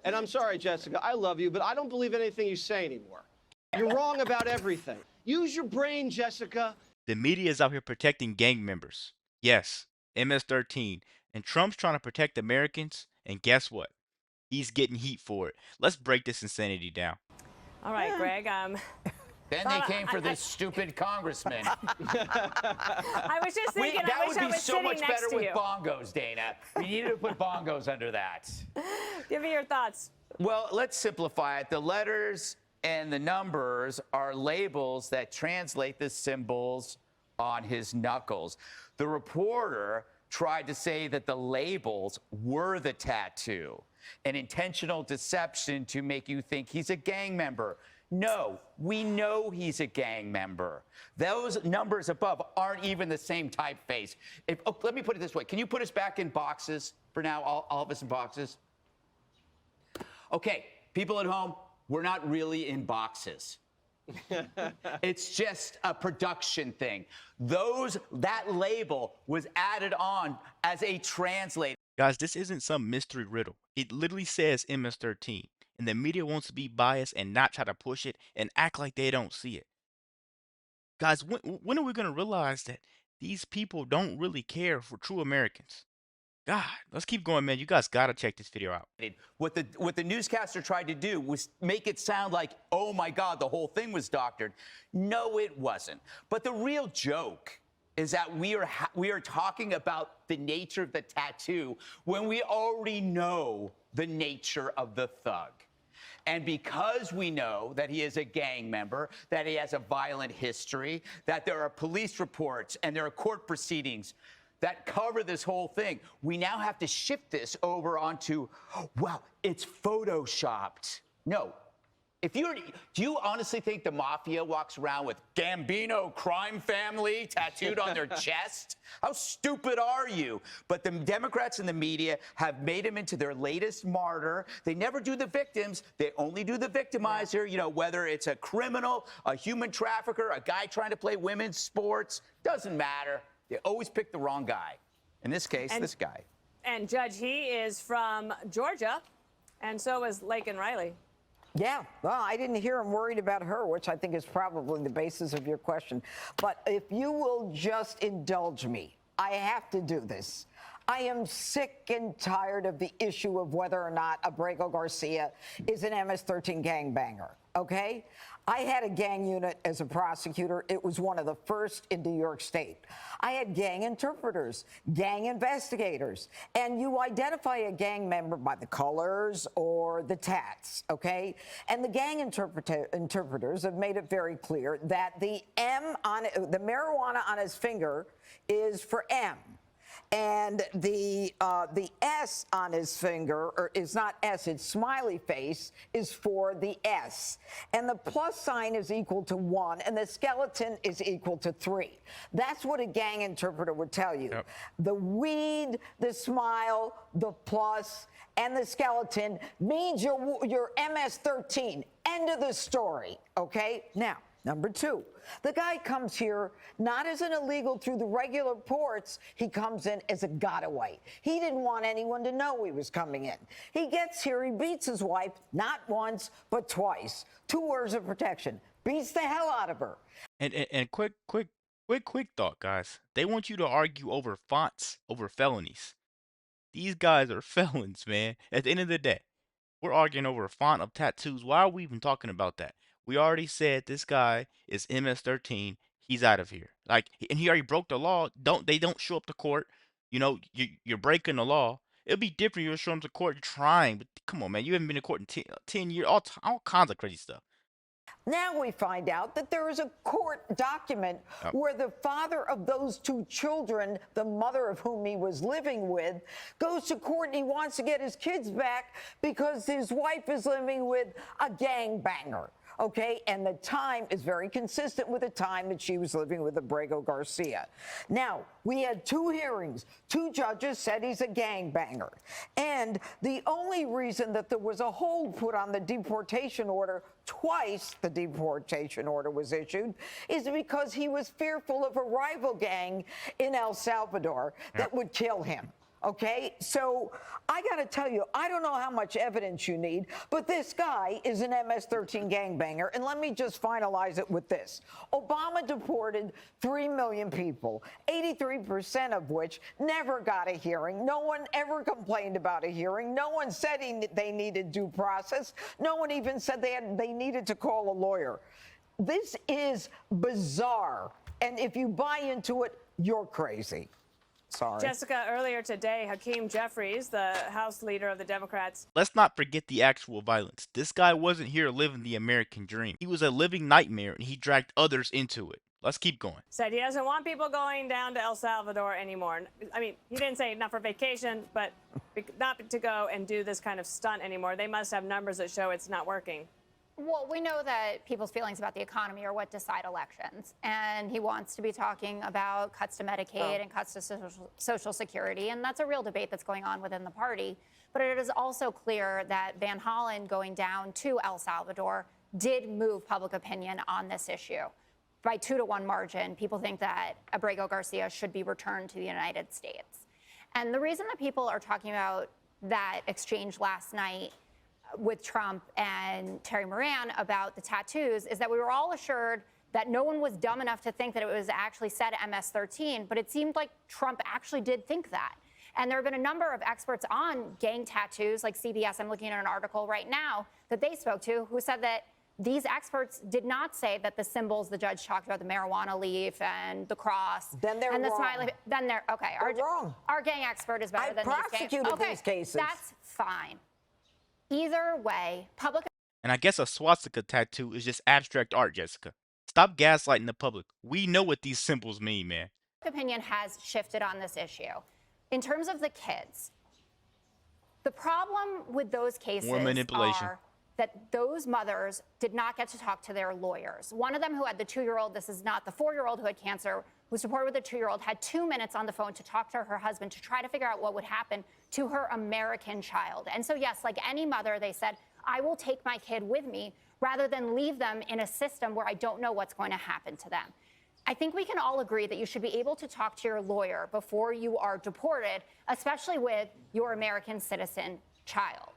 And I'm sorry, Jessica, I love you, but I don't believe anything you say anymore. You're wrong about everything. Use your brain, Jessica. The media is out here protecting gang members. Yes, MS-13. And Trump's trying to protect Americans, and guess what? He's getting heat for it. Let's break this insanity down. All right, Greg. Then they came for this stupid congressman. I was just thinking, that I wish would I be was so sitting much next better to with you. bongos, Dana. We needed to put bongos under that. Give me your thoughts. Well, let's simplify it. The letters and the numbers are labels that translate the symbols on his knuckles. The reporter tried to say that the labels were the tattoo, an intentional deception to make you think he's a gang member. No, we know he's a gang member. Those numbers above aren't even the same typeface. Let me put it this way. Can you put us back in boxes for now, all of us in boxes? Okay, people at home, we're not really in boxes. It's just a production thing. That label was added on as a translator. Guys, this isn't some mystery riddle. It literally says MS-13. And the media wants to be biased and not try to push it and act like they don't see it. Guys, when are we going to realize that these people don't really care for true Americans? God, let's keep going, man. You guys got to check this video out. What the newscaster tried to do was make it sound like, oh my God, the whole thing was doctored. No, it wasn't. But the real joke is that we are talking about the nature of the tattoo when we already know the nature of the thug. And because we know that he is a gang member, that he has a violent history, that there are police reports and there are court proceedings that cover this whole thing, we now have to shift this over onto, well, it's photoshopped. No. Do you honestly think the mafia walks around with Gambino crime family tattooed on their chest? How stupid are you? But the Democrats and the media have made him into their latest martyr. They never do the victims. They only do the victimizer, you know, whether it's a criminal, a human trafficker, a guy trying to play women's sports, doesn't matter. They always pick the wrong guy. In this case, this guy. And Judge, he is from Georgia, and so is Laken Riley. Yeah, well, I didn't hear him worried about her, which I think is probably the basis of your question. But if you will just indulge me, I have to do this. I am sick and tired of the issue of whether or not Abrego Garcia is an MS-13 gangbanger, okay? I had a gang unit as a prosecutor. It was one of the first in New York State. I had gang interpreters, gang investigators, and you identify a gang member by the colors or the tats, okay? And the gang interpreters have made it very clear that the marijuana on his finger is for M. And the S on his finger, or is not S, it's smiley face, is for the S. And the plus sign is equal to 1, and the skeleton is equal to 3. That's what a gang interpreter would tell you. Yep. The weed, the smile, the plus, and the skeleton means you're MS-13. End of the story, okay? Now, number 2, the guy comes here not as an illegal through the regular ports. He comes in as a getaway. He didn't want anyone to know he was coming in. He gets here, he beats his wife, not once, but twice. 2 orders of protection. Beats the hell out of her. And quick thought, guys. They want you to argue over fonts, over felonies. These guys are felons, man. At the end of the day, we're arguing over a font of tattoos. Why are we even talking about that? We already said this guy is MS-13. He's out of here. Like, and he already broke the law. They don't show up to court. You know, you're breaking the law. It'll be different. You're showing up to court, you're trying. But come on, man. You haven't been to court in 10 years. All kinds of crazy stuff. Now we find out that there is a court document where the father of those 2 children, the mother of whom he was living with, goes to court and he wants to get his kids back because his wife is living with a gangbanger. Okay, and the time is very consistent with the time that she was living with Abrego Garcia. Now, we had 2 hearings. 2 judges said he's a gangbanger. And the only reason that there was a hold put on the deportation order, twice the deportation order was issued, is because he was fearful of a rival gang in El Salvador that would kill him. Okay, so I got to tell you, I don't know how much evidence you need, but this guy is an MS-13 gangbanger. And let me just finalize it with this. Obama deported 3 million people, 83% of which never got a hearing. No one ever complained about a hearing. No one said they needed due process. No one even said they needed to call a lawyer. This is bizarre. And if you buy into it, you're crazy. Sorry. Jessica, earlier today, Hakeem Jeffries, the House leader of the Democrats. Let's not forget the actual violence. This guy wasn't here living the American dream. He was a living nightmare, and he dragged others into it. Let's keep going. Said he doesn't want people going down to El Salvador anymore. I mean, he didn't say not for vacation, but not to go and do this kind of stunt anymore. They must have numbers that show it's not working. Well, we know that people's feelings about the economy are what decide elections. And he wants to be talking about cuts to Medicaid and cuts to Social Security. And that's a real debate that's going on within the party. But it is also clear that Van Hollen going down to El Salvador did move public opinion on this issue. By 2-to-1 margin, people think that Abrego Garcia should be returned to the United States. And the reason that people are talking about that exchange last night with Trump and Terry Moran about the tattoos is that we were all assured that no one was dumb enough to think that it was actually said MS-13, but it seemed like Trump actually did think that. And there have been a number of experts on gang tattoos, like CBS, I'm looking at an article right now, that they spoke to, who said that these experts did not say that the symbols the judge talked about, the marijuana leaf and the cross, then they're and the wrong. smiley, then they're okay. They're wrong. Our gang expert is better than these gangs. I prosecuted Okay, these cases. that's fine. Either way, public And I guess a swastika tattoo is just abstract art, Jessica. Stop gaslighting the public. We know what these symbols mean, man. opinion has shifted on this issue. In terms of the kids, the problem with those cases More manipulation. are that those mothers did not get to talk to their lawyers. One of them who had the 2-year-old, this is not the 4-year-old who had cancer, who supported with the 2-year-old, had 2 minutes on the phone to talk to her husband to try to figure out what would happen to her American child. And so, yes, like any mother, they said, I will take my kid with me rather than leave them in a system where I don't know what's going to happen to them. I think we can all agree that you should be able to talk to your lawyer before you are deported, especially with your American citizen child.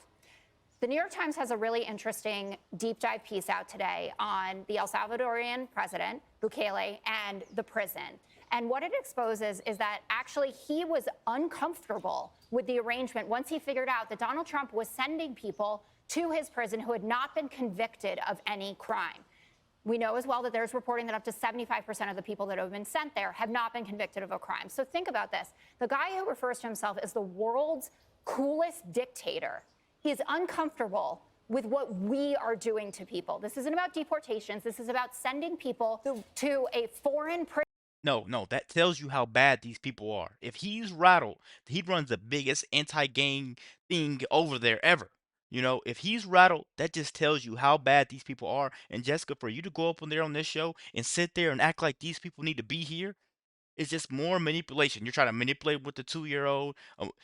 The New York Times has a really interesting deep dive piece out today on the El Salvadorian president, Bukele, and the prison. And what it exposes is that actually he was uncomfortable with the arrangement once he figured out that Donald Trump was sending people to his prison who had not been convicted of any crime. We know as well that there's reporting that up to 75% of the people that have been sent there have not been convicted of a crime. So think about this. The guy who refers to himself as the world's coolest dictator is uncomfortable with what we are doing to people. This isn't about deportations. This is about sending people to a foreign prison. No, that tells you how bad these people are. If he's rattled, he runs the biggest anti-gang thing over there ever. You know, if he's rattled, that just tells you how bad these people are. And Jessica, for you to go up on there on this show and sit there and act like these people need to be here, it's just more manipulation. You're trying to manipulate with the 2-year-old.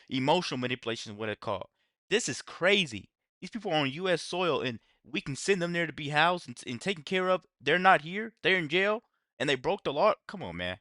Emotional manipulation is what it's called. This is crazy. These people are on U.S. soil, and we can send them there to be housed and taken care of. They're not here. They're in jail, and they broke the law. Come on, man.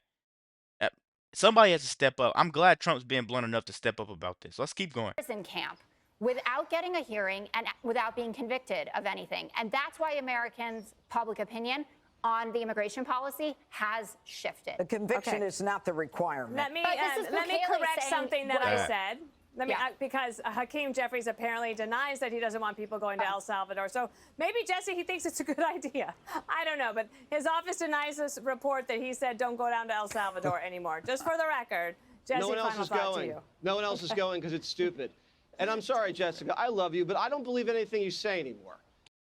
Somebody has to step up. I'm glad Trump's being blunt enough to step up about this. Let's keep going. Prison camp without getting a hearing and without being convicted of anything. And that's why Americans' public opinion on the immigration policy has shifted. The conviction is not the requirement. Let me Bukele correct saying something that what- I said. Yeah. Because Hakeem Jeffries apparently denies that he doesn't want people going to El Salvador. So maybe, Jesse, he thinks it's a good idea. I don't know. But his office denies this report that he said don't go down to El Salvador anymore. Just for the record, Jesse, No one else final is thought to going. you. No one else is going because it's stupid. And I'm sorry, Jessica. I love you, but I don't believe anything you say anymore.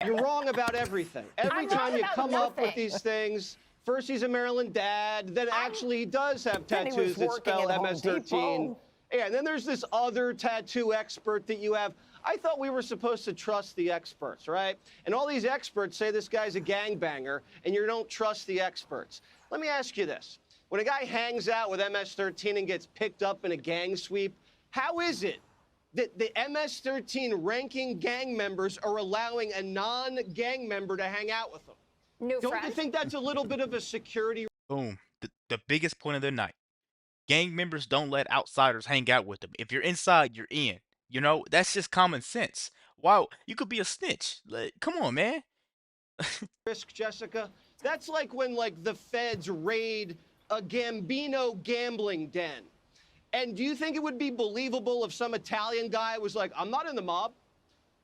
You're wrong about everything. Every I'm time wrong you about come up with nothing. these things, first he's a Maryland dad, then actually he does have Then he was tattoos that working spell at Home MS-13. Depot. Yeah, and then there's this other tattoo expert that you have. I thought we were supposed to trust the experts, right? And all these experts say this guy's a gangbanger, and you don't trust the experts. Let me ask you this. When a guy hangs out with MS-13 and gets picked up in a gang sweep, how is it that the MS-13 ranking gang members are allowing a non-gang member to hang out with them? New Don't friend. you think that's a little bit of a security? Boom. The biggest point of the night. Gang members don't let outsiders hang out with them. If you're inside, you're in. You know, that's just common sense. Wow, you could be a snitch. Like, come on, man. Risk, Jessica. That's like when the feds raid a Gambino gambling den. And do you think it would be believable if some Italian guy was like, I'm not in the mob?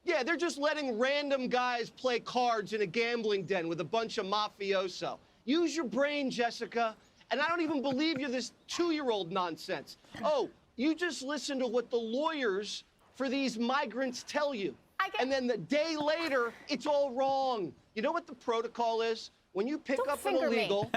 Yeah, they're just letting random guys play cards in a gambling den with a bunch of mafioso. Use your brain, Jessica. And I don't even believe you're this 2-year-old nonsense. Oh, you just listen to what the lawyers for these migrants tell you. And then the day later, it's all wrong. You know what the protocol is? When you pick Don't up an finger me. illegal,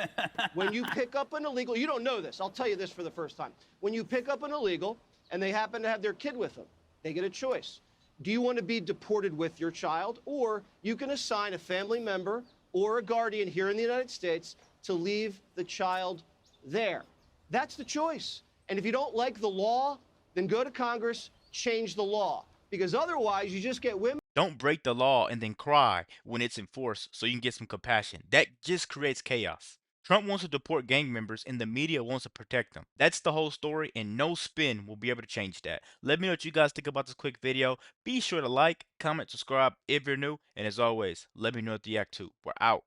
you don't know this. I'll tell you this for the first time. When you pick up an illegal and they happen to have their kid with them, they get a choice. Do you want to be deported with your child, or you can assign a family member or a guardian here in the United States to leave the child there? That's the choice. And if you don't like the law, then go to Congress, change the law. Because otherwise, you just get women. Don't break the law and then cry when it's enforced so you can get some compassion. That just creates chaos. Trump wants to deport gang members and the media wants to protect them. That's the whole story, and no spin will be able to change that. Let me know what you guys think about this quick video. Be sure to like, comment, subscribe if you're new, and as always, let me know what you react to. We're out.